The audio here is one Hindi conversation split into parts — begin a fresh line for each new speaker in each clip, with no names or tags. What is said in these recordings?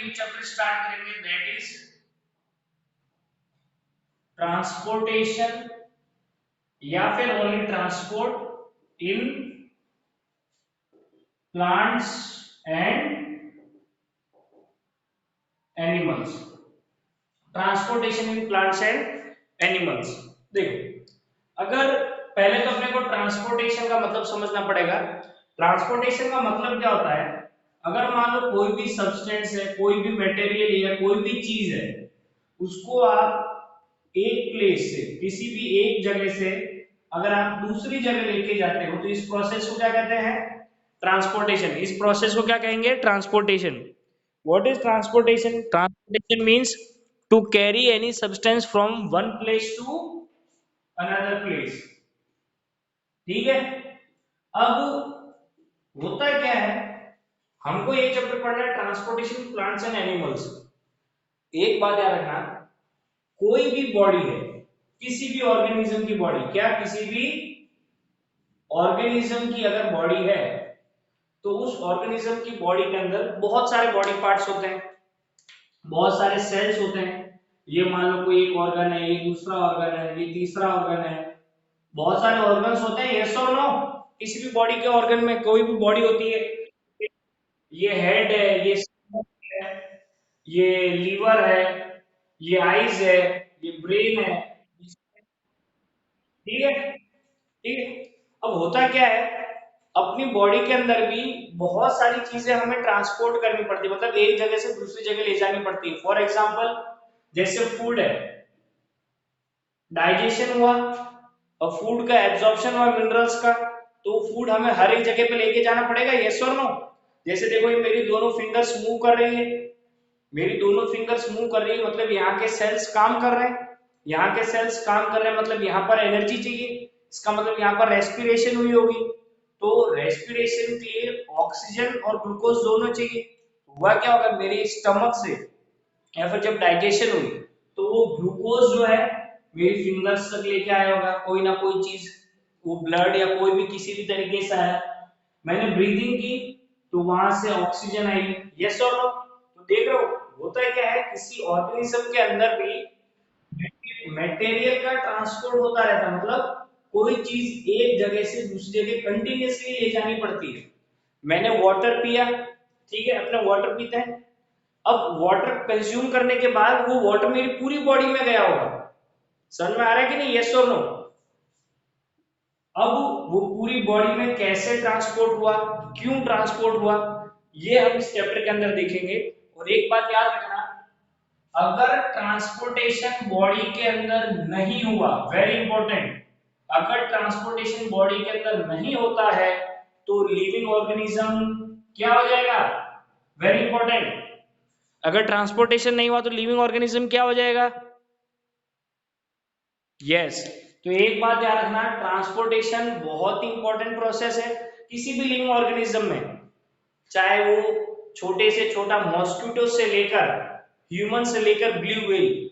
न्यू चैप्टर स्टार्ट करेंगे, दैट इज ट्रांसपोर्टेशन या फिर only transport in plants and animals. Transportation in plants and animals. देखो, अगर पहले तो अपने को ट्रांसपोर्टेशन का मतलब समझना पड़ेगा। ट्रांसपोर्टेशन का मतलब क्या होता है, अगर मान लो कोई भी सब्सटेंस है, कोई भी मटेरियल है, कोई भी चीज है, उसको आप एक प्लेस से, किसी भी एक जगह से अगर आप दूसरी जगह लेके जाते हो तो इस प्रोसेस को क्या कहते हैं, ट्रांसपोर्टेशन। इस प्रोसेस को क्या कहेंगे, transportation. What is transportation? Transportation means to carry any substance from one place to another place. ठीक है। अब होता क्या है, हमको एक चैप्टर पढ़ना है ट्रांसपोर्टेशन प्लांट्स एंड एनिमल्स। एक बात याद रखना, कोई भी बॉडी है, किसी भी ऑर्गेनिज्म की बॉडी, क्या किसी भी ऑर्गेनिज्म की अगर बॉडी है तो उस ऑर्गेनिज्म की बॉडी के अंदर बहुत सारे बॉडी पार्ट्स होते हैं, बहुत सारे सेल्स होते हैं। ये मान लो कोई एक ऑर्गन है, ये दूसरा ऑर्गन है, ये तीसरा ऑर्गन है, बहुत सारे ऑर्गन्स होते हैं। यस और नो? किसी भी बॉडी के ऑर्गन में कोई भी बॉडी होती है, ये हेड है, ये stomach है, ये लीवर है, ये आईज है, ये ब्रेन है। ठीक है, ठीक है। अब होता क्या है, अपनी बॉडी के अंदर भी बहुत सारी चीजें हमें ट्रांसपोर्ट करनी पड़ती है, मतलब एक जगह से दूसरी जगह ले जानी पड़ती है। फॉर एग्जांपल, जैसे फूड है, डाइजेशन हुआ और फूड का एब्जॉर्प्शन हुआ मिनरल्स का, तो फूड हमें हर एक जगह पे लेके जाना पड़ेगा। यस और नो? जैसे देखो, ये मेरी दोनों फिंगर्स मूव कर रही है, मेरी दोनों फिंगर्स मूव कर रही है, मतलब यहाँ के सेल्स काम कर रहे हैं, यहाँ के सेल्स काम कर रहे हैं, मतलब यहाँ पर एनर्जी चाहिए, इसका मतलब यहाँ पर रेस्पिरेशन हुई होगी, तो रेस्पिरेशन के लिए ऑक्सीजन और ग्लूकोज दोनों चाहिए। हुआ क्या होगा, मेरे स्टमक से या फिर जब डाइजेशन हुई तो वो ग्लूकोज जो है मेरी फिंगर्स तक लेके आया होगा, कोई ना कोई चीज, वो ब्लड या कोई भी किसी भी तरीके से आया, मैंने ब्रीदिंग की तो वहां से ऑक्सीजन आई। यस और नो? तो देख रहे हो, होता है क्या है, किसी ऑर्गेनिज्म के अंदर भी मटेरियल का ट्रांसपोर्ट होता रहता है, मतलब कोई चीज एक जगह से दूसरी जगह कंटिन्यूअसली ले जानी पड़ती है। मैंने वाटर पिया, ठीक है, अपने वाटर पीते हैं, अब वाटर कंज्यूम करने के बाद वो वाटर मेरी पूरी बॉडी में गया होगा। समझ में आ रहा है कि नहीं? यस और नो? अब वो पूरी बॉडी में कैसे ट्रांसपोर्ट हुआ, क्यों ट्रांसपोर्ट हुआ, ये हम इस चैप्टर के अंदर देखेंगे। और एक बात याद रखना, अगर ट्रांसपोर्टेशन बॉडी के अंदर नहीं हुआ, वेरी इंपॉर्टेंट, अगर ट्रांसपोर्टेशन बॉडी के अंदर नहीं होता है तो लिविंग ऑर्गेनिज्म क्या हो जाएगा? वेरी इंपॉर्टेंट, अगर ट्रांसपोर्टेशन नहीं हुआ तो लिविंग ऑर्गेनिज्म क्या हो जाएगा? यस। तो एक बात याद रखना, ट्रांसपोर्टेशन बहुत ही इंपॉर्टेंट प्रोसेस है किसी भी लिविंग ऑर्गेनिज्म में, चाहे वो छोटे से छोटा मॉस्किटो से लेकर ह्यूमन से लेकर ब्लू व्हेल,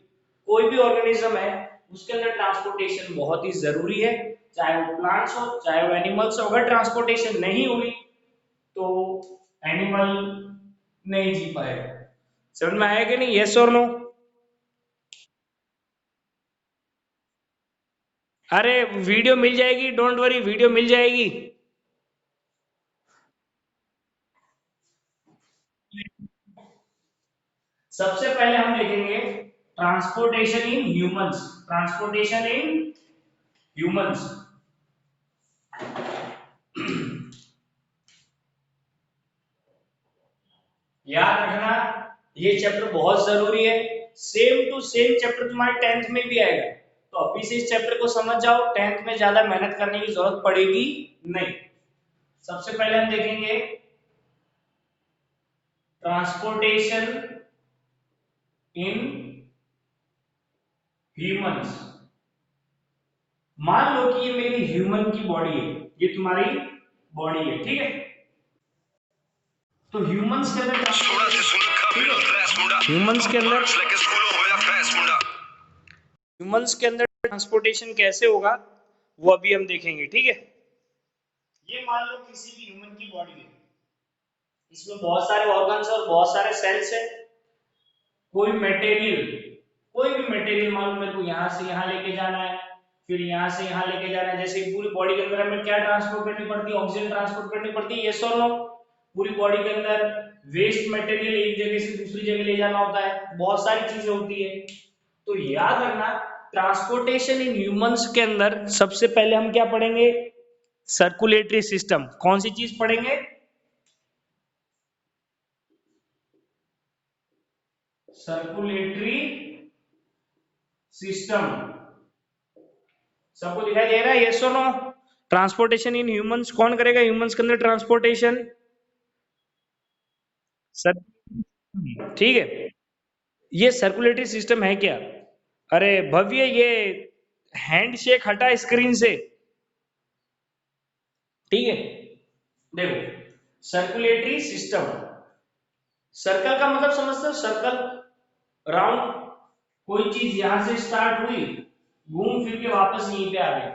कोई भी ऑर्गेनिज्म है उसके अंदर ट्रांसपोर्टेशन बहुत ही जरूरी है, चाहे वो प्लांट्स हो चाहे वो एनिमल्स हो। अगर ट्रांसपोर्टेशन नहीं हुई तो एनिमल नहीं जी पाएगा। समझ में आया कि नहीं? यस और नो? अरे वीडियो मिल जाएगी, डोंट वरी, वीडियो मिल जाएगी। सबसे पहले हम देखेंगे transportation in humans. Transportation in humans, याद रखना ये चैप्टर बहुत जरूरी है, सेम टू सेम चैप्टर तुम्हारे 10th में भी आएगा, तो अभी से इस चैप्टर को समझ जाओ, 10th में ज्यादा मेहनत करने की जरूरत पड़ेगी नहीं। सबसे पहले हम देखेंगे ट्रांसपोर्टेशन इन ह्यूमंस। मान लो कि ये मेरी ह्यूमन की बॉडी है, ये तुम्हारी बॉडी है, ठीक है, तो ह्यूमंस के अंदर ट्रांसपोर्टेशन कैसे होगा वो अभी हम देखेंगे, ठीक है। ये मान लो किसी भी ह्यूमन की बॉडी है, इसमें बहुत सारे ऑर्गन्स और बहुत सारे सेल्स है, कोई मटेरियल, कोई भी मटेरियल मान लो मेरे को यहाँ से यहाँ लेके जाना है, फिर यहाँ से यहाँ लेके जाना है, जैसे पूरी बॉडी के अंदर हमें क्या ट्रांसपोर्ट करनी पड़ती है, ऑक्सीजन ट्रांसपोर्ट करनी पड़ती है, यस और नो। पूरी बॉडी के अंदर वेस्ट मटेरियल एक जगह से दूसरी जगह ले जाना होता है, बहुत सारी चीजें होती है। तो याद रखना, ट्रांसपोर्टेशन इन ह्यूमंस के अंदर सबसे पहले हम क्या पढ़ेंगे, सर्कुलेटरी सिस्टम। कौन सी चीज पढ़ेंगे, सर्कुलेटरी सिस्टम। सबको दिखाई दे रहा है, यस और नो। ट्रांसपोर्टेशन इन ह्यूमंस कौन करेगा, ह्यूमंस के अंदर ट्रांसपोर्टेशन, सर, ठीक है। ये सर्कुलेटरी सिस्टम है क्या, अरे भव्य, ये हैंडशेक हटा स्क्रीन से, ठीक है। देखो, सर्कुलेटरी सिस्टम, सर्कल का मतलब समझते हो, सर्कल, राउंड, कोई चीज यहां से स्टार्ट हुई, घूम फिर के वापस यहीं पे आ गई।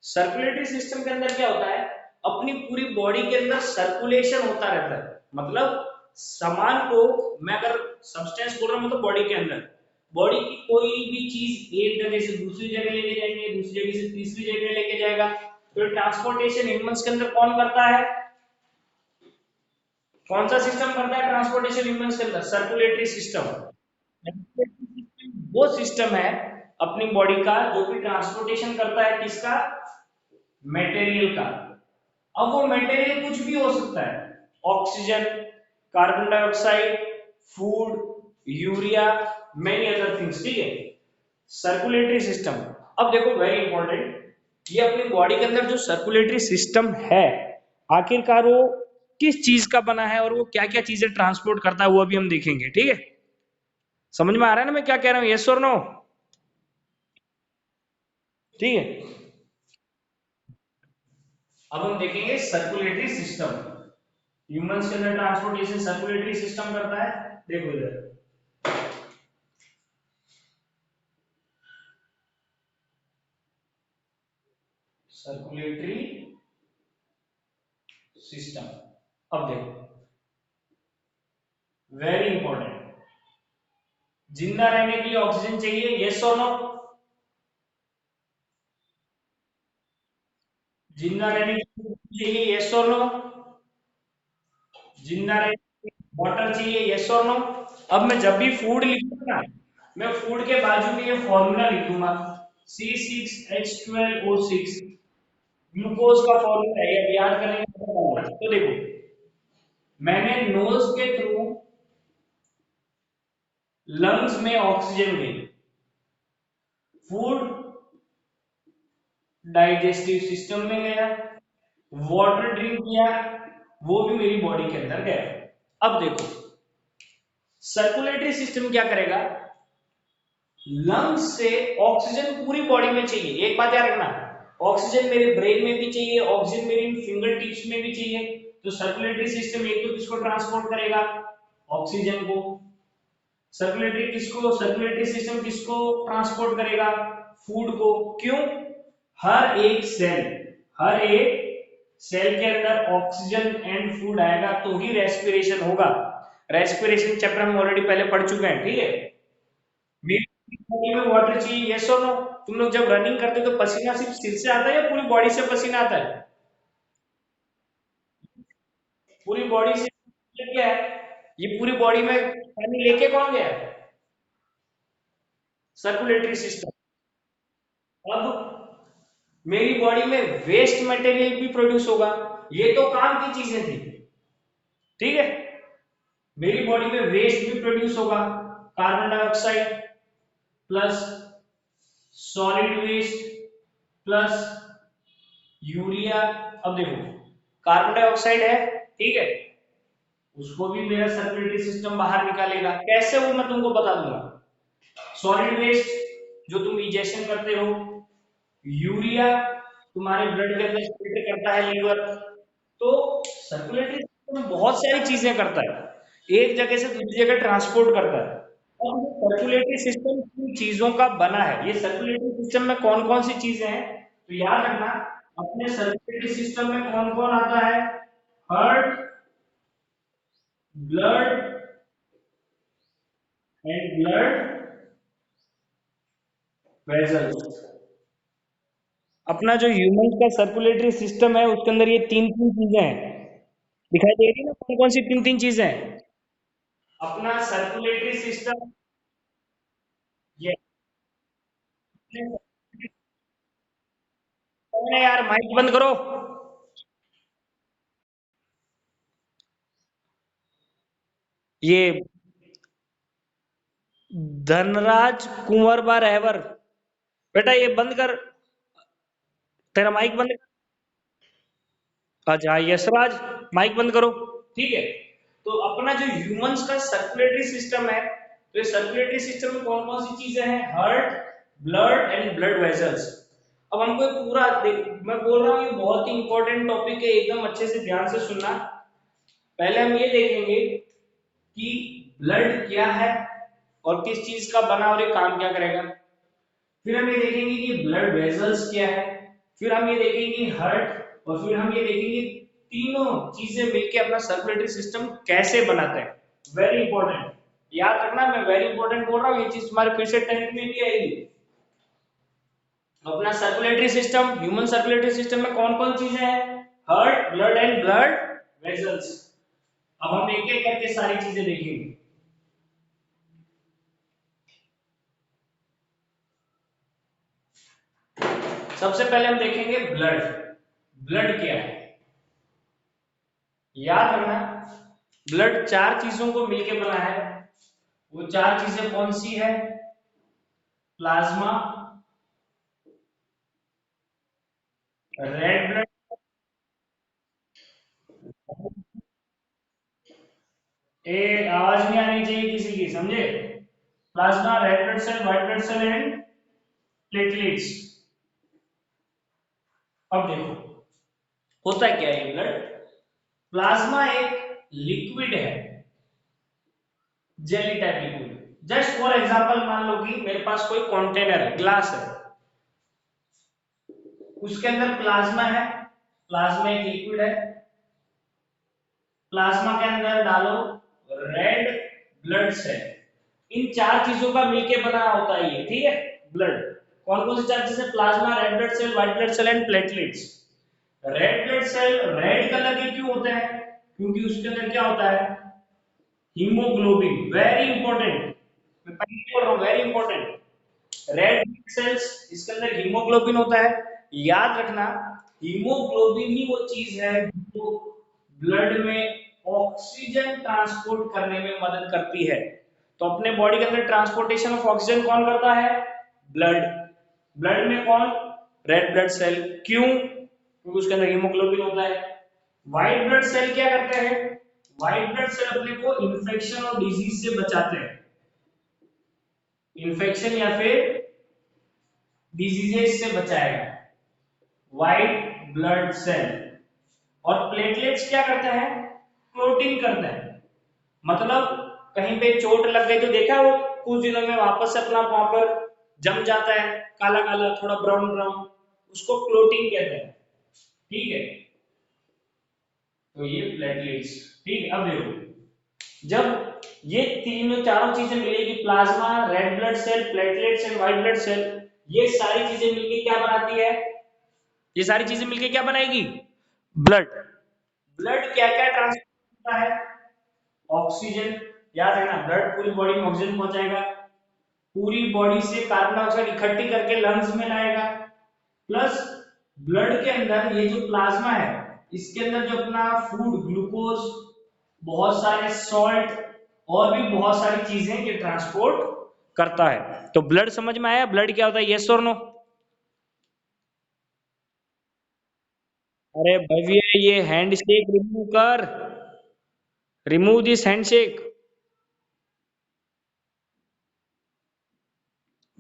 सर्कुलेटरी सिस्टम के अंदर क्या होता है, अपनी पूरी बॉडी के अंदर सर्कुलेशन होता रहता है, मतलब सामान को, मैं अगर सब्सटेंस बोल रहा हूं, मतलब बॉडी के अंदर, बॉडी की कोई भी चीज एक जगह से दूसरी जगह लेके जाएंगे, दूसरी जगह से तीसरी जगह लेके जाएगा, तो ट्रांसपोर्टेशन ह्यूमंस के अंदर कौन करता है, कौन सा सिस्टम करता है ट्रांसपोर्टेशन ह्यूमंस के अंदर, सर्कुलेटरी सिस्टम। वो सिस्टम है अपनी बॉडी का जो कि ट्रांसपोर्टेशन करता है, किसका, मटेरियल का। अब वो मटेरियल कुछ भी हो सकता है, oxygen, carbon dioxide, food, urea, many other things, ठीक है। सर्कुलेटरी सिस्टम, अब देखो वेरी इंपॉर्टेंट, ये अपनी बॉडी के अंदर जो सर्कुलेटरी सिस्टम है, आखिरकार वो किस चीज का बना है और वो क्या क्या चीजें ट्रांसपोर्ट करता है, वो अभी हम देखेंगे, ठीक है। समझ में आ रहा है ना मैं क्या कह रहा हूँ, यस और नो, ठीक है। अब हम देखेंगे सर्कुलेटरी सिस्टम, ह्यूमंस के अंदर ट्रांसपोर्टेशन सर्कुलेटरी सिस्टम करता है। देखो इधर, सर्कुलेटरी सिस्टम, अब देखो वेरी इंपॉर्टेंट, जिंदा रहने के लिए ऑक्सीजन चाहिए, यस और नो, जिंदा रहने के लिए चाहिए, यस और नो, जिंदा रहने के लिए वाटर चाहिए, यस और नो। अब मैं जब भी फूड लिखूंगा ना, मैं फूड के बाजू में ये फॉर्मूला लिखूंगा, C6H12O6, ग्लूकोज का फॉर्मूला है, ये याद करने का फॉर्मूला। तो देखो, मैंने नोज के थ्रू लंग्स में ऑक्सीजन दी, फूड डाइजेस्टिव सिस्टम में गया, वाटर ड्रिंक किया, वो भी मेरी बॉडी के अंदर गया। अब देखो, सर्कुलेटरी सिस्टम क्या करेगा, लंग्स से ऑक्सीजन पूरी बॉडी में चाहिए, एक बात याद रखना, ऑक्सीजन मेरे ब्रेन में भी चाहिए, ऑक्सीजन मेरी फिंगर टिप्स में भी चाहिए। तो सर्कुलेटरी सिस्टम एक तो किसको ट्रांसपोर्ट करेगा, ऑक्सीजन को। सर्कुलेटरी सिस्टम किसको ट्रांसपोर्ट करेगा, फूड को। क्यों, हर एक सेल, हर एक सेल के अंदर ऑक्सीजन एंड फूड आएगा तो ही रेस्पिरेशन होगा। रेस्पिरेशन चैप्टर हम ऑलरेडी पहले पढ़ चुके हैं, ठीक है। मेरी बॉडी में वाटर चाहिए, यस और नो। तुम लोग जब रनिंग करते हो तो पसीना सिर्फ सिर से आता है या पूरी बॉडी से पसीना आता है, पूरी बॉडी से। क्या है, ये पूरी बॉडी में पानी लेके कौन गया, सर्कुलेटरी सिस्टम। अब मेरी बॉडी में वेस्ट मटेरियल भी प्रोड्यूस होगा, ये तो काम की चीजें थी, ठीक है। मेरी बॉडी में वेस्ट भी प्रोड्यूस होगा, carbon dioxide plus solid waste plus urea. अब देखो, कार्बन डाइऑक्साइड है, ठीक है, उसको भी मेरा सर्कुलेटरी सिस्टम बाहर निकालेगा, कैसे वो मैं तुमको बता दूंगा। सॉलिड वेस्ट जो तुम इजेक्शन करते हो, यूरिया तुम्हारे ब्लड के अंदर फिल्टर करता है लीवर। तो सर्कुलेटरी सिस्टम बहुत सारी चीजें करता है, एक जगह से दूसरी जगह ट्रांसपोर्ट करता है। और ये सर्कुलेटरी सिस्टम किन चीजों का बना है, ये सर्कुलेटरी सिस्टम में कौन कौन सी चीजें हैं, तो याद रखना, अपने सर्कुलेटरी सिस्टम में कौन कौन आता है, heart, blood, and blood vessels. अपना जो ह्यूमन का सर्कुलेटरी सिस्टम है उसके अंदर ये तीन तीन चीजें हैं। दिखाई दे रही है ना कौन कौन सी तीन तीन चीजें हैं? अपना सर्कुलेटरी सिस्टम, ये कौन है यार, माइक बंद करो। ये धनराज कुंवर बा रहवर, बेटा ये बंद कर, तेरा माइक बंद कर। अच्छा यशराज, माइक बंद करो। ठीक है, तो अपना जो ह्यूमंस का सर्कुलेटरी सिस्टम है, तो ये सर्कुलेटरी सिस्टम में कौन कौन सी चीजें हैं? Heart, blood and blood vessels. अब हमको ये पूरा मैं बोल रहा हूँ, ये बहुत ही इंपॉर्टेंट टॉपिक है, एकदम अच्छे से ध्यान से सुनना। पहले हम ये देखेंगे कि ब्लड क्या है और किस चीज का बना और ये काम क्या करेगा। फिर हम ये देखेंगे कि ब्लड वेसल्स क्या है। फिर हम ये देखेंगे कि हार्ट, और फिर हम ये देखेंगे तीनों चीजें मिलके अपना सर्कुलेटरी सिस्टम कैसे बनाते हैं। वेरी इंपॉर्टेंट, याद रखना, मैं वेरी इंपॉर्टेंट बोल रहा हूँ, ये चीज तुम्हारे फिर से टेंथ में भी आएगी। अपना circulatory system, human circulatory system में कौन कौन चीजें हैं? Heart, blood and blood vessels. अब हम एक एक करके सारी चीजें देखेंगे। सबसे पहले हम देखेंगे ब्लड। ब्लड क्या है? याद रखना, ब्लड चार चीजों को मिलकर बना है। वो चार चीजें कौन सी है? प्लाज्मा, रेड ब्लड, ए आवाज नहीं आनी चाहिए किसी की, समझे? Plasma, red blood cell, white blood cell and platelets. अब देखो होता क्या है ये ब्लड। प्लाज्मा एक लिक्विड है, jelly type liquid. Just for example मान लो कि मेरे पास कोई कंटेनर है, ग्लास है, उसके अंदर प्लाज्मा है। प्लाज्मा एक लिक्विड है। प्लाज्मा के अंदर डालो रेड ब्लड सेल। इन चार चीजों का मिलके बना होता है ये, ठीक है? ब्लड कौन कौन सी चार चीजें? Plasma, red blood cell, white blood cell and platelets. Red blood cell red colour के क्यों होते हैं? क्योंकि उसके अंदर क्या होता है? हीमोग्लोबिन। वेरी इंपॉर्टेंट, मैं पहले बोल रहा हूँ, very important. Red blood cells, इसके अंदर हीमोग्लोबिन होता है। याद रखना, हीमोग्लोबिन ही वो चीज है जो ब्लड में ऑक्सीजन ट्रांसपोर्ट करने में मदद करती है। तो अपने बॉडी के अंदर ट्रांसपोर्टेशन ऑफ ऑक्सीजन कौन करता है? ब्लड। ब्लड में कौन? Red blood cell. क्यों? क्योंकि उसके अंदर हीमोग्लोबिन होता है। व्हाइट ब्लड सेल क्या करते हैं? व्हाइट ब्लड सेल अपने को इन्फेक्शन और डिजीज से बचाते हैं। इन्फेक्शन या फिर डिजीजेस से बचाएगा व्हाइट ब्लड सेल। और प्लेटलेट्स क्या करते हैं? क्लोटिंग करते हैं। मतलब कहीं पे चोट लग गई तो देखा वो कुछ दिनों में वापस से अपना वहां पर जम जाता है, काला काला थोड़ा ब्राउन ब्राउन, उसको क्लोटिंग कहते हैं। ठीक है, तो ये प्लेटलेट्स। ठीक है, अब देखो, जब ये तीनों चारों चीजें मिलेगी, plasma, red blood cell, platelets and white blood cell, ये सारी चीजें मिलके क्या बनाती है? ये सारी चीजें मिलके क्या बनाएगी? ब्लड। ब्लड क्या क्या ट्रांसपोर्ट करता है? ऑक्सीजन। याद है ना, ब्लड पूरी बॉडी में ऑक्सीजन पहुंचाएगा, पूरी बॉडी से कार्बन डाइऑक्साइड इकट्ठी करके लंग्स में लाएगा। प्लस ब्लड के अंदर ये जो प्लाज्मा है, इसके अंदर जो अपना फूड, ग्लूकोज, बहुत सारे सॉल्ट और भी बहुत सारी चीजें ये ट्रांसपोर्ट करता है। तो ब्लड समझ में आया? ब्लड क्या होता है, यस और नो? अरे भव्य, ये हैंड शेक रिमूव कर, रिमूव दिस हैंड शेक।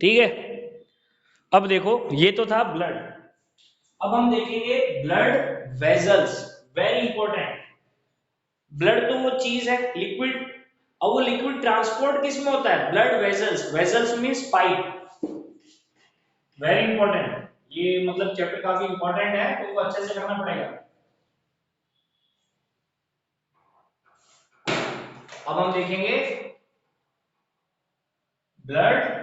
ठीक है, अब देखो ये तो था ब्लड। अब हम देखेंगे blood vessels. Very important. Blood तो वो चीज है लिक्विड, और वो लिक्विड ट्रांसपोर्ट किस में होता है? Blood vessels. Vessels means pipe. Very important, ये मतलब चैप्टर काफी इंपॉर्टेंट है, तो वो अच्छे से करना पड़ेगा। अब हम देखेंगे ब्लड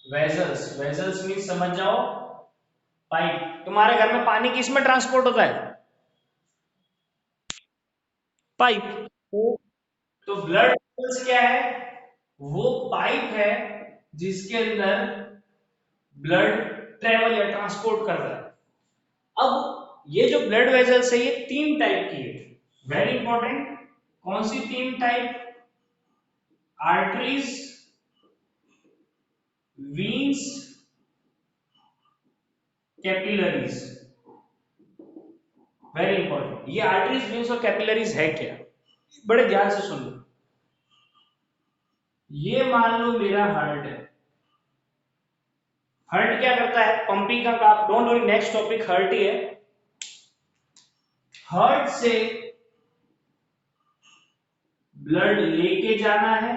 वेजल्स, वेजल्स मीन समझ जाओ पाइप। तुम्हारे घर में पानी किस में ट्रांसपोर्ट होता है? पाइप। तो ब्लड वेसल्स क्या है? वो पाइप है जिसके अंदर ब्लड ट्रेवल या ट्रांसपोर्ट करता है। अब ये जो ब्लड वेसल्स है ये तीन टाइप की है, वेरी इंपॉर्टेंट। कौन सी तीन type? Arteries, veins, capillaries. Very important. ये आर्टरीज, वीन्स और कैपिलरीज है क्या? बड़े ध्यान से सुन लो। ये मान लो मेरा हार्ट है। हार्ट क्या करता है? पंपिंग का काम। Don't worry, next topic heart ही है। हार्ट से ब्लड लेके जाना है,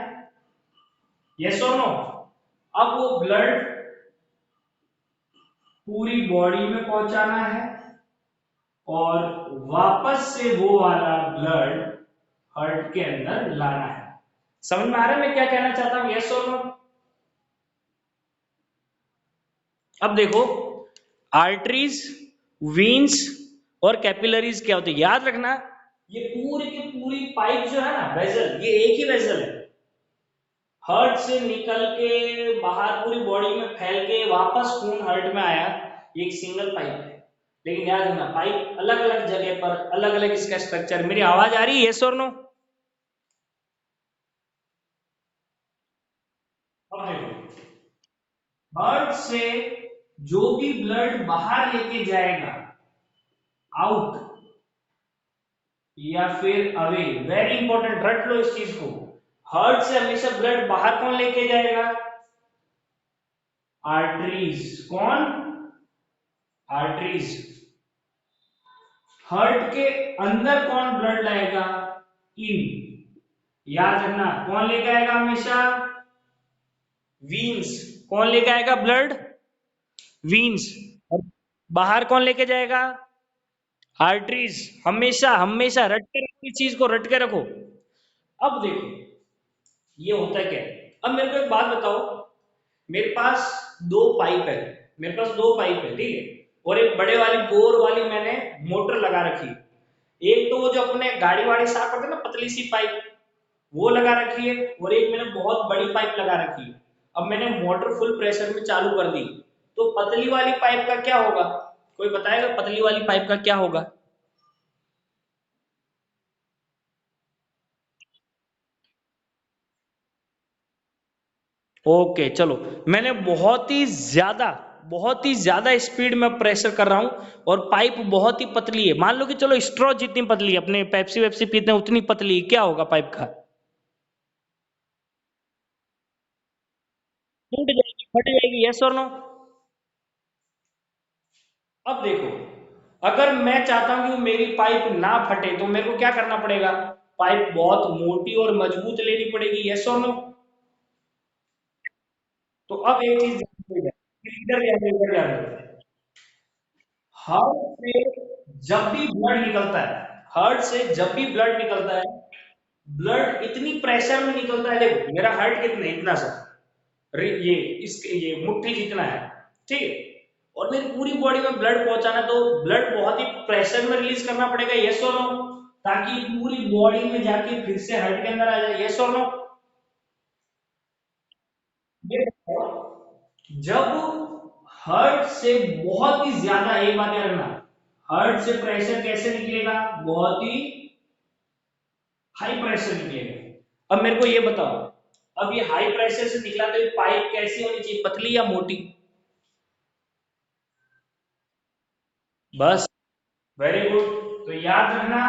यस और नो? अब वो ब्लड पूरी बॉडी में पहुंचाना है और वापस से वो वाला ब्लड हार्ट के अंदर लाना है। समझ में आ रहा है मैं क्या कहना चाहता हूं, यस और नो? अब देखो, आर्टरीज, वीन्स और कैपिलरीज क्या होते हैं, याद रखना। ये पूरी की पूरी पाइप जो है ना, वेजल, ये एक ही वेजल है। हार्ट से निकल के बाहर पूरी बॉडी में फैल के वापस खून हार्ट में आया, ये एक सिंगल पाइप है। लेकिन याद रखना, पाइप अलग अलग जगह पर अलग अलग इसका स्ट्रक्चर। मेरी आवाज आ रही है, यस और नो? अब देखो, हार्ट से जो भी ब्लड बाहर लेके जाएगा, आउट या फिर अवे, वेरी इंपॉर्टेंट, रट लो इस चीज को। हार्ट से हमेशा ब्लड बाहर कौन लेके जाएगा? आर्टरीज। कौन? आर्टरीज। हार्ट के अंदर कौन ब्लड लाएगा? इन। याद रखना, कौन लेके आएगा हमेशा? वीन्स। कौन लेके आएगा ब्लड? वीन्स। और बाहर कौन लेके जाएगा? आर्टरीज। हमेशा हमेशा रट के रखो, इस चीज को रट के रखो। अब देखो, ये होता है क्या? अब मेरे को एक बात बताओ, मेरे पास दो पाइप है, मेरे पास दो पाइप है, ठीक है? और एक बड़े वाली बोर वाली मैंने मोटर लगा रखी है। एक तो वो जो अपने गाड़ी वाड़ी साफ करते हैं ना, पतली सी पाइप, वो लगा रखी है। और एक मैंने बहुत बड़ी पाइप लगा रखी है। अब मैंने मोटर फुल प्रेशर में चालू कर दी, तो पतली वाली पाइप का क्या होगा? कोई बताएगा पतली वाली पाइप का क्या होगा? ओके चलो, मैंने बहुत ही ज्यादा स्पीड में प्रेशर कर रहा हूं और पाइप बहुत ही पतली है। मान लो कि चलो स्ट्रॉ जितनी पतली है, अपने पेप्सी वेप्सी पीते हैं उतनी पतली है, क्या होगा पाइप का? टूट जाएगी, फट जाएगी, यस और नो? अब देखो, अगर मैं चाहता हूं कि मेरी पाइप ना फटे तो मेरे को क्या करना पड़ेगा? पाइप बहुत मोटी और मजबूत लेनी पड़ेगी, यस और नो? तो अब एक चीज इधर ध्यान दो। हार्ट से जब भी ब्लड निकलता है, हार्ट से जब भी ब्लड निकलता है, ब्लड इतनी प्रेशर में निकलता है। देखो मेरा हार्ट कितना है, इतना सा, ये ये मुट्ठी जितना है, ठीक है? और मेरी पूरी बॉडी में ब्लड पहुंचाना, तो ब्लड बहुत ही प्रेशर में रिलीज करना पड़ेगा, यस और नो? ताकि पूरी बॉडी में जाके फिर से हार्ट के अंदर आ जाए, यस और नो? जब हार्ट से बहुत ही ज्यादा, एक बात याद रखना, हार्ट से प्रेशर कैसे निकलेगा? बहुत ही हाई प्रेशर निकलेगा। अब मेरे को ये बताओ, अब ये हाई प्रेशर से निकला तो ये पाइप कैसी होनी चाहिए, पतली या मोटी? बस, वेरी गुड। तो याद रखना,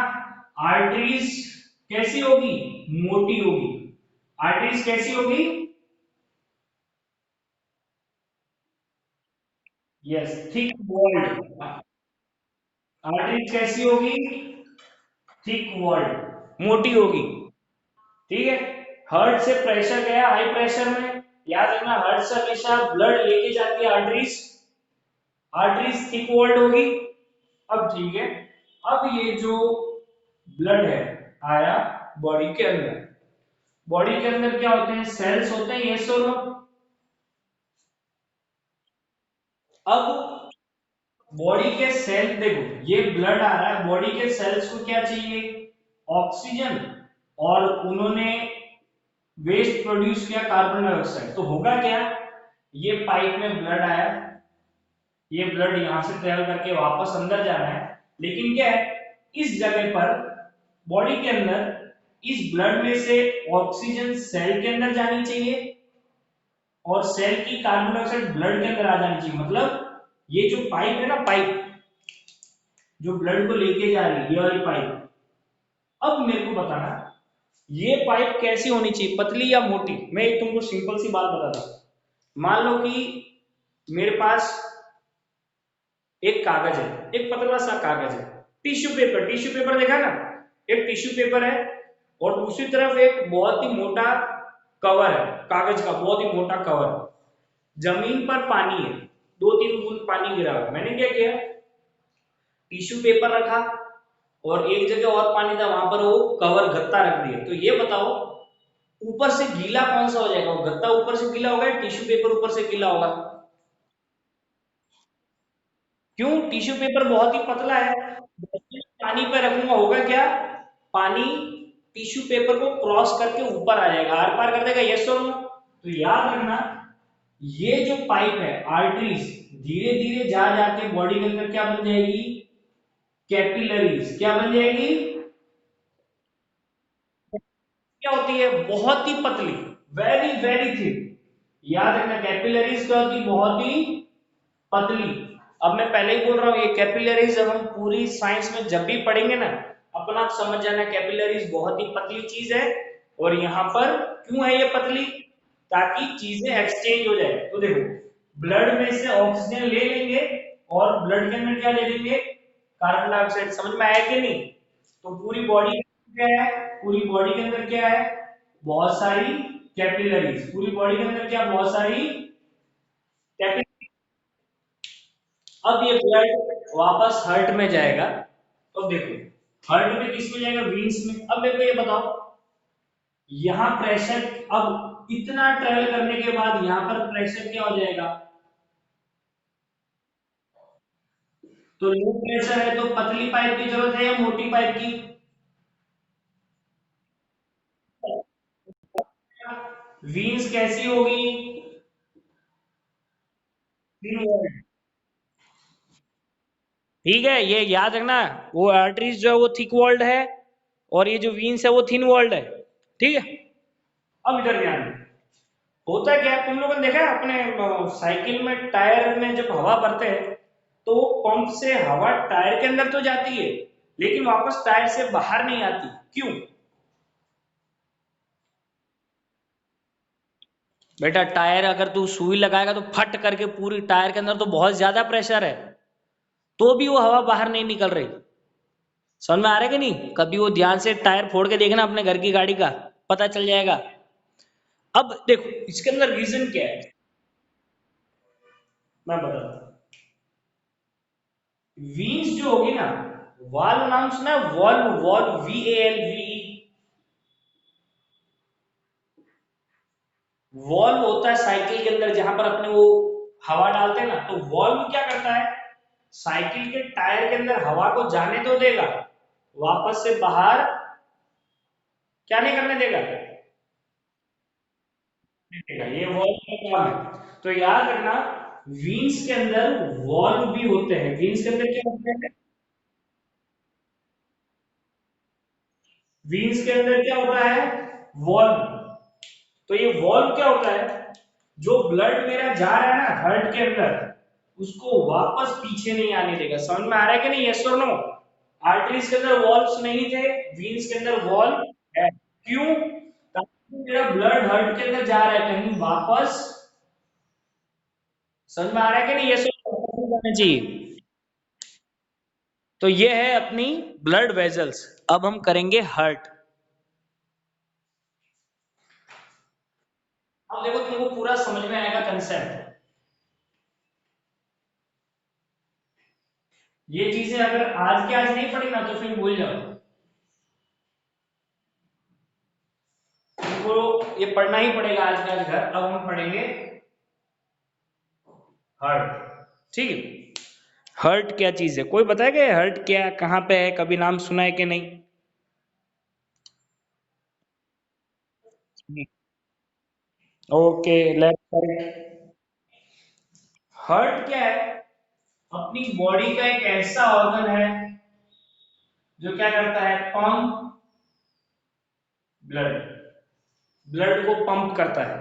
आर्टरीज कैसी होगी? मोटी होगी। आर्टरीज कैसी होगी? Yes, thick walled. आर्टरीज कैसी होगी? थिक वॉल्ड, मोटी होगी, ठीक है? हार्ट से प्रेशर गया हाई प्रेशर में, याद रखना हार्ट से हमेशा ब्लड लेके जाती है आर्टरीज, आर्टरीज थिक वॉल्ड होगी। अब ठीक है, अब ये जो ब्लड है आया बॉडी के अंदर, बॉडी के अंदर क्या होते हैं, सेल्स होते हैं, यस और नो। अब बॉडी के सेल देखो, ये ब्लड आ रहा है, बॉडी के सेल्स को क्या चाहिए, ऑक्सीजन, और उन्होंने वेस्ट प्रोड्यूस किया कार्बन डाइऑक्साइड। तो होगा क्या, ये पाइप में ब्लड आया, ये ब्लड यहां से ट्रेवल करके वापस अंदर जाना है, लेकिन क्या है, इस जगह पर बॉडी के अंदर इस ब्लड में से ऑक्सीजन सेल के अंदर जानी चाहिए और सेल की कार्बन डाइऑक्साइड ब्लड के अंदर आ जानी चाहिए। मतलब ये जो पाइप है ना, पाइप जो ब्लड को लेके जा रही है, ये वाली पाइप, अब मेरे को बताना, ये पाइप कैसी होनी चाहिए, पतली या मोटी। मैं एक तुमको सिंपल सी बात बताता हूं। मान लो कि मेरे पास एक कागज है, एक पतला सा कागज है, टिश्यू पेपर, टिश्यू पेपर देखा ना, एक टिश्यू पेपर है, और दूसरी तरफ एक बहुत ही मोटा कवर है, कागज का बहुत ही मोटा कवर। जमीन पर पानी है, 2-3 बूंद पानी गिरा हुआ। मैंने क्या किया, टिश्यू पेपर रखा और एक जगह और पानी था, वहां पर वो कवर गत्ता रख दिया। तो ये बताओ, ऊपर से गीला कौन सा हो जाएगा, वो गत्ता ऊपर से गीला होगा या टिश्यू पेपर ऊपर से गीला होगा? क्यों, टिश्यू पेपर बहुत ही पतला है, पानी पे रखूंगा, होगा क्या, पानी टिश्यू पेपर को क्रॉस करके ऊपर आ जाएगा, आर पार कर देगा, यस और नो। तो याद रखना, ये जो पाइप है, आर्टरीज, धीरे धीरे जा जाके बॉडी के अंदर क्या बन जाएगी, कैपिलरीज। क्या बन जाएगी, क्या होती है, बहुत ही पतली, वेरी वेरी थिन। याद रखना, कैपिलरीज क्या होती है, बहुत ही पतली। अब मैं पहले ही बोल रहा हूं, ये कैपिलरीज जब हम पूरी साइंस में जब भी पढ़ेंगे ना, अपना आप समझ जाना, कैपिलरीज बहुत ही पतली चीज है। और यहाँ पर क्यों है ये पतली, ताकि चीजें एक्सचेंज हो जाए। तो देखो, ब्लड में से ऑक्सीजन ले लेंगे और ब्लड के अंदर क्या ले लेंगे, कार्बन डाइऑक्साइड। समझ में आया कि नहीं? तो पूरी बॉडी क्या है, पूरी बॉडी के अंदर क्या है, बहुत सारी कैपिलरीज, पूरी बॉडी के अंदर क्या, बहुत सारी कैपिलरीज। अब ये ब्लड वापस हार्ट में जाएगा। अब देखो, हार्ट में किस में जाएगा, वीन्स में। अब मेरे को ये बताओ, यहाँ प्रेशर, अब इतना ट्रेवल करने के बाद यहाँ पर प्रेशर क्या हो जाएगा, तो लो प्रेशर है, तो पतली पाइप की जरूरत है या मोटी पाइप की? वीन्स कैसी होगी, थिन वॉल्ड। ठीक है, ये याद रखना, वो आर्टरीज जो है वो थिक वॉल्ड है, और ये जो वीन्स है वो थिन वॉल्ड है। ठीक है, अब इधर ध्यान दो। होता क्या है, तुम लोगों ने देखा है अपने साइकिल में टायर में जब हवा भरते हैं, तो पंप से हवा टायर के अंदर तो जाती है, लेकिन वापस टायर से बाहर नहीं आती। क्यों? बेटा, टायर अगर तू सुई लगाएगा तो फट करके पूरी टायर के अंदर तो बहुत ज्यादा प्रेशर है, तो भी वो हवा बाहर नहीं निकल रही। समझ में आ रहा है कि नहीं? कभी वो ध्यान से टायर फोड़ के देखना अपने घर की गाड़ी का, पता चल जाएगा। अब देखो, इसके अंदर रीजन क्या है, मैं बताता हूँ। वीन्स जो होगी ना, वाल्व नाम सुना है, वॉल्व, वॉल्व, VALVE। वॉल्व होता है साइकिल के अंदर, जहां पर अपने वो हवा डालते हैं ना, तो वॉल्व क्या करता है, साइकिल के टायर के अंदर हवा को जाने तो देगा, वापस से बाहर क्या नहीं करने देगा, ये वॉल्व का काम है। तो याद रखना, वीन्स के अंदर वॉल्व भी होते हैं। वीन्स के अंदर क्या होते हैं, वीन्स के अंदर क्या होता है, वॉल्व। तो ये वॉल्व क्या होता है, जो ब्लड मेरा जा रहा है ना हार्ट के अंदर, उसको वापस पीछे नहीं आने देगा। समझ में आ रहा है कि नहीं, यस और नो? आर्टरीज के अंदर वॉल्व्स नहीं थे, वीन्स के अंदर वॉल्व है। क्यों? ताकि मेरा ब्लड हार्ट के अंदर जा रहा है, कहीं वापस, समझ में आ रहा है कि नहीं, यस और नो? जाना चाहिए। तो ये है अपनी ब्लड वेजल्स। अब हम करेंगे हार्ट। अब देखो, तुमको पूरा समझ में आएगा कंसेप्ट। ये चीजें अगर आज के आज नहीं पढ़ी ना, तो फिर भूल जाओ। तुमको ये पढ़ना ही पड़ेगा आज का घर। अब हम पढ़ेंगे हर्ट। ठीक है, हर्ट क्या चीज है? कोई बताएगा हर्ट क्या, कहाँ पे है, कभी नाम सुना है कि नहीं? Okay, left side. हर्ट क्या है? अपनी बॉडी का एक ऐसा ऑर्गन है जो क्या करता है, पंप ब्लड, ब्लड को पंप करता है,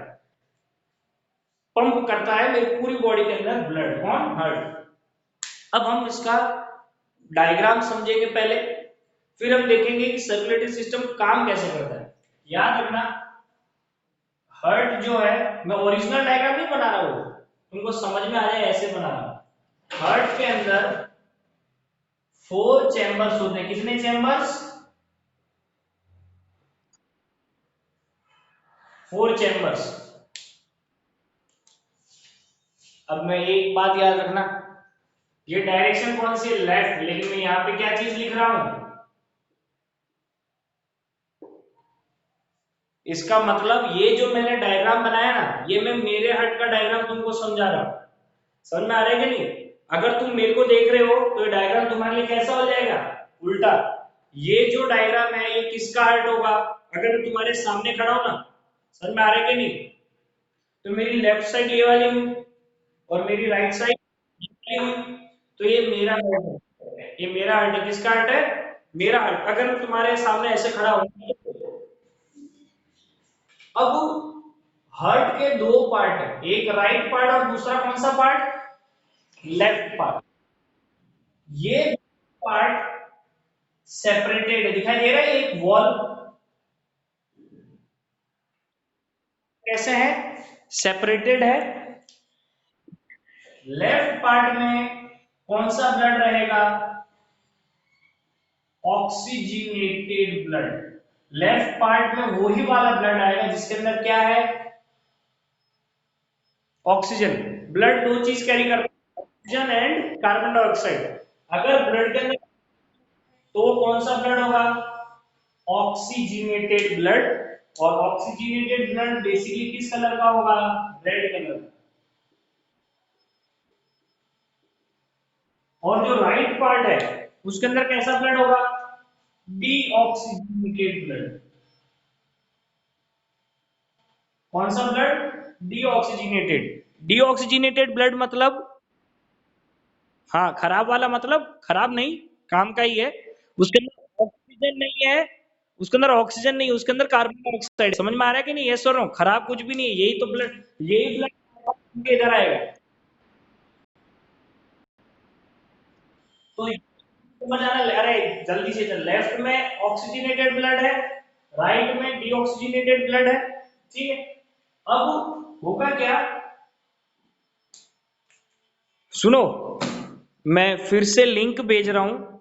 पंप करता है मेरी पूरी बॉडी के अंदर ब्लड। कौन? हार्ट। अब हम इसका डायग्राम समझेंगे पहले, फिर हम देखेंगे कि सर्कुलेटरी सिस्टम काम कैसे करता है। याद रखना, हार्ट जो है, मैं ओरिजिनल डायग्राम नहीं बना रहा हूं, तुमको समझ में आ जाए ऐसे बना रहा हूं। हार्ट के अंदर 4 चैम्बर्स होते हैं। कितने चैम्बर्स? 4 चैम्बर्स। अब मैं एक बात याद रखना, ये डायरेक्शन कौन सी है? लेफ्ट, लेकिन मैं यहाँ पे क्या चीज लिख रहा हूं? इसका मतलब ये जो मैंने डायग्राम बनाया ना, ये मैं मेरे हट का डायग्राम तुमको समझा रहा हूं। समझ में आ रहा है कि नहीं? अगर तुम मेरे को देख रहे हो तो ये डायग्राम तुम्हारे लिए कैसा हो जाएगा? उल्टा। ये जो डायग्राम है ये किसका हर्ट होगा? अगर मैं तुम्हारे सामने खड़ा हूं ना, समझ में आ रहा है कि नहीं, तो मेरी लेफ्ट साइड ये वाली हुई और मेरी राइट साइड ये वाली हुई, तो ये मेरा हर्ट है। ये मेरा हर्ट है। किसका हर्ट है? मेरा हर्ट। अगर मैं तुम्हारे सामने ऐसे खड़ा हूं, अब हार्ट के दो पार्ट है, एक राइट पार्ट और दूसरा कौन सा पार्ट? Left part. ये पार्ट सेपरेटेड है, दिखाई दे रहा है एक वॉल कैसे है, सेपरेटेड है। लेफ्ट पार्ट में कौन सा ब्लड रहेगा? Oxygenated blood. लेफ्ट पार्ट में वही वाला ब्लड आएगा जिसके अंदर क्या है? ऑक्सीजन। ब्लड दो चीज कैरी करता है, ऑक्सीजन एंड कार्बन डाइऑक्साइड। अगर ब्लड के अंदर, तो वो कौन सा ब्लड होगा? Oxygenated blood. और ऑक्सीजनेटेड ब्लड बेसिकली किस कलर का होगा? Red colour. और जो राइट पार्ट है उसके अंदर कैसा ब्लड होगा? Deoxygenated blood. कौन सा ब्लड? डीऑक्सीजनेटेड। डीऑक्सीजनेटेड ब्लड मतलब, हाँ खराब वाला, मतलब खराब नहीं, काम का ही है। उसके अंदर ऑक्सीजन नहीं है, उसके अंदर ऑक्सीजन नहीं, उसके अंदर कार्बन डाइऑक्साइड। समझ में आ रहा है कि नहीं? ये सर खराब कुछ भी नहीं है, यही तो ब्लड, यही ब्लड इधर आएगा। तो समझ आना। अरे जल्दी से चल, लेफ्ट में ऑक्सीजनेटेड ब्लड है, राइट में डीऑक्सीजनेटेड ब्लड है। ठीक है, अब होगा क्या, सुनो, मैं फिर से लिंक भेज रहा हूं,